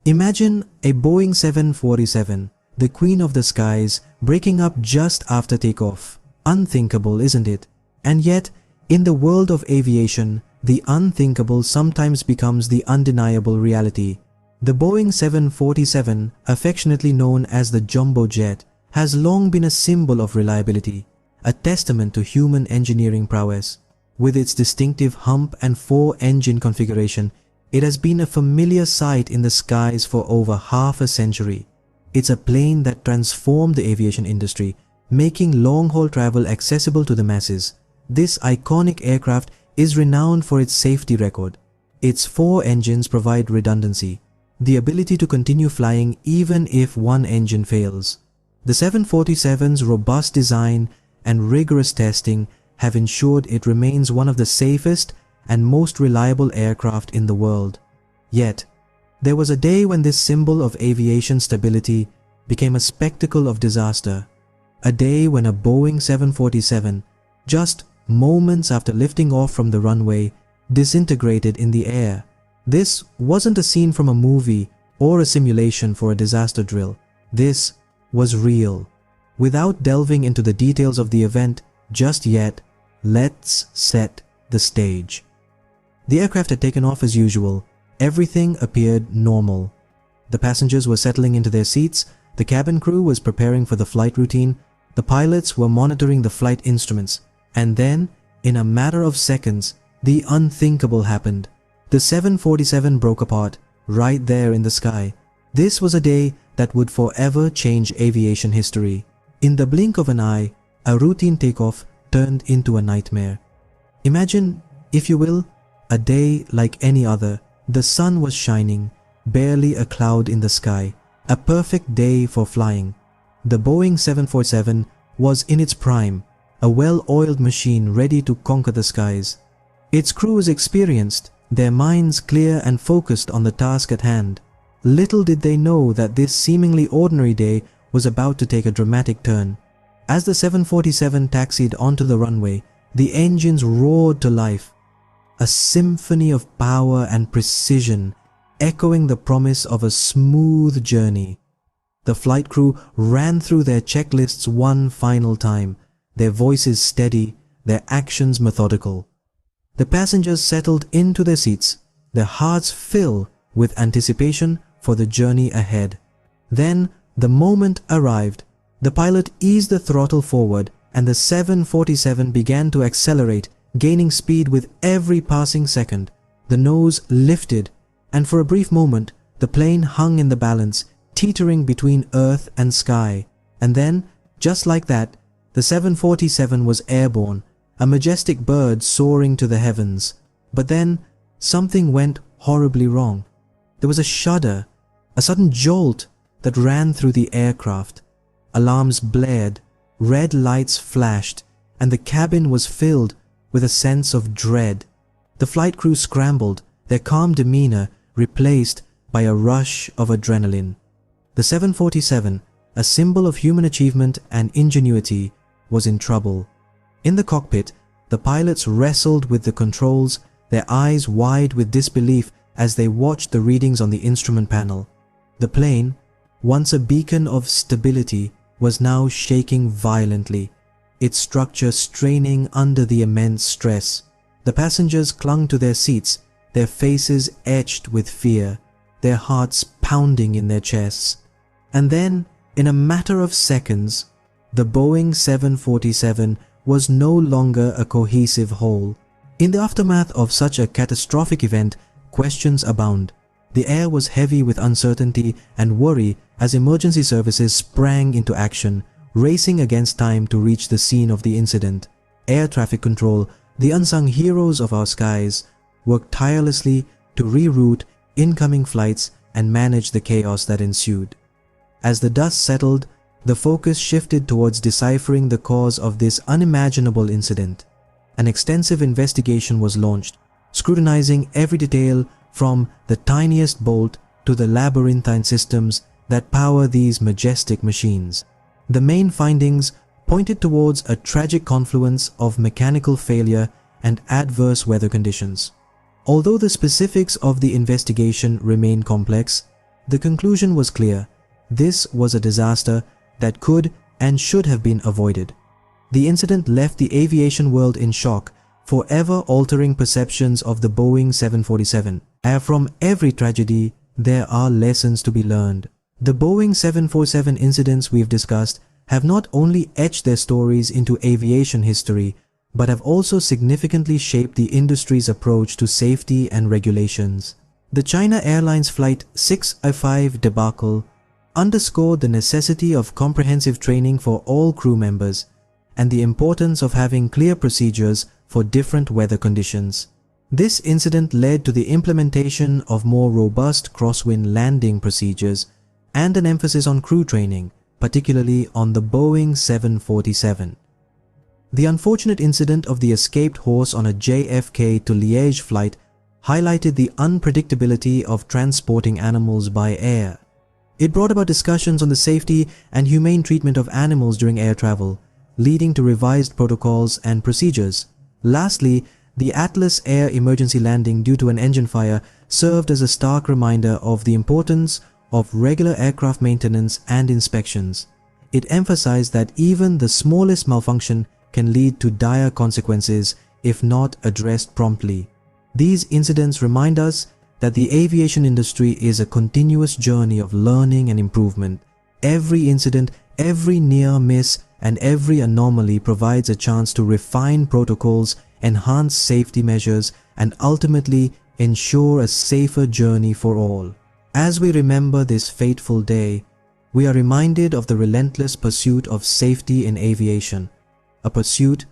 Imagine a Boeing 747, the queen of the skies, breaking up just after takeoff. Unthinkable, isn't it? And yet, in the world of aviation, the unthinkable sometimes becomes the undeniable reality. The Boeing 747, affectionately known as the jumbo jet, has long been a symbol of reliability, a testament to human engineering prowess. With its distinctive hump and four-engine configuration, it has been a familiar sight in the skies for over half a century. It's a plane that transformed the aviation industry, making long-haul travel accessible to the masses. This iconic aircraft is renowned for its safety record. Its four engines provide redundancy, the ability to continue flying even if one engine fails. The 747's robust design and rigorous testing have ensured it remains one of the safest and most reliable aircraft in the world. Yet, there was a day when this symbol of aviation stability became a spectacle of disaster. A day when a Boeing 747, just moments after lifting off from the runway, disintegrated in the air. This wasn't a scene from a movie or a simulation for a disaster drill. This was real. Without delving into the details of the event just yet, let's set the stage. The aircraft had taken off as usual. Everything appeared normal. The passengers were settling into their seats, the cabin crew was preparing for the flight routine, the pilots were monitoring the flight instruments, and then, in a matter of seconds, the unthinkable happened. The 747 broke apart, right there in the sky. This was a day that would forever change aviation history. In the blink of an eye, a routine takeoff turned into a nightmare. Imagine, if you will, a day like any other. The sun was shining, barely a cloud in the sky, a perfect day for flying. The Boeing 747 was in its prime, a well-oiled machine ready to conquer the skies. Its crew was experienced, their minds clear and focused on the task at hand. Little did they know that this seemingly ordinary day was about to take a dramatic turn. As the 747 taxied onto the runway, the engines roared to life, a symphony of power and precision, echoing the promise of a smooth journey. The flight crew ran through their checklists one final time, their voices steady, their actions methodical. The passengers settled into their seats, their hearts filled with anticipation for the journey ahead. Then the moment arrived. The pilot eased the throttle forward and the 747 began to accelerate, gaining speed with every passing second. The nose lifted, and for a brief moment, the plane hung in the balance, teetering between earth and sky. And then, just like that, the 747 was airborne, a majestic bird soaring to the heavens. But then, something went horribly wrong. There was a shudder, a sudden jolt that ran through the aircraft. Alarms blared, red lights flashed, and the cabin was filled with a sense of dread. The flight crew scrambled, their calm demeanor replaced by a rush of adrenaline. The 747, a symbol of human achievement and ingenuity, was in trouble. In the cockpit, the pilots wrestled with the controls, their eyes wide with disbelief as they watched the readings on the instrument panel. The plane, once a beacon of stability, was now shaking violently, its structure straining under the immense stress. The passengers clung to their seats, their faces etched with fear, their hearts pounding in their chests. And then, in a matter of seconds, the Boeing 747 was no longer a cohesive whole. In the aftermath of such a catastrophic event, questions abound. The air was heavy with uncertainty and worry as emergency services sprang into action, racing against time to reach the scene of the incident. Air traffic control, the unsung heroes of our skies, worked tirelessly to reroute incoming flights and manage the chaos that ensued. As the dust settled, the focus shifted towards deciphering the cause of this unimaginable incident. An extensive investigation was launched, scrutinizing every detail from the tiniest bolt to the labyrinthine systems that power these majestic machines. The main findings pointed towards a tragic confluence of mechanical failure and adverse weather conditions. Although the specifics of the investigation remain complex, The conclusion was clear. This was a disaster that could and should have been avoided. The incident left the aviation world in shock, forever altering perceptions of the Boeing 747. And from every tragedy, there are lessons to be learned. The Boeing 747 incidents we've discussed have not only etched their stories into aviation history, but have also significantly shaped the industry's approach to safety and regulations. The China Airlines Flight 605 debacle underscored the necessity of comprehensive training for all crew members and the importance of having clear procedures for different weather conditions. This incident led to the implementation of more robust crosswind landing procedures and an emphasis on crew training, particularly on the Boeing 747. The unfortunate incident of the escaped horse on a JFK to Liège flight highlighted the unpredictability of transporting animals by air. It brought about discussions on the safety and humane treatment of animals during air travel, leading to revised protocols and procedures. Lastly, the Atlas Air emergency landing due to an engine fire served as a stark reminder of the importance of regular aircraft maintenance and inspections. It emphasized that even the smallest malfunction can lead to dire consequences if not addressed promptly. These incidents remind us that the aviation industry is a continuous journey of learning and improvement. Every incident, every near miss, and every anomaly provides a chance to refine protocols, enhance safety measures, and ultimately ensure a safer journey for all. As we remember this fateful day, we are reminded of the relentless pursuit of safety in aviation, a pursuit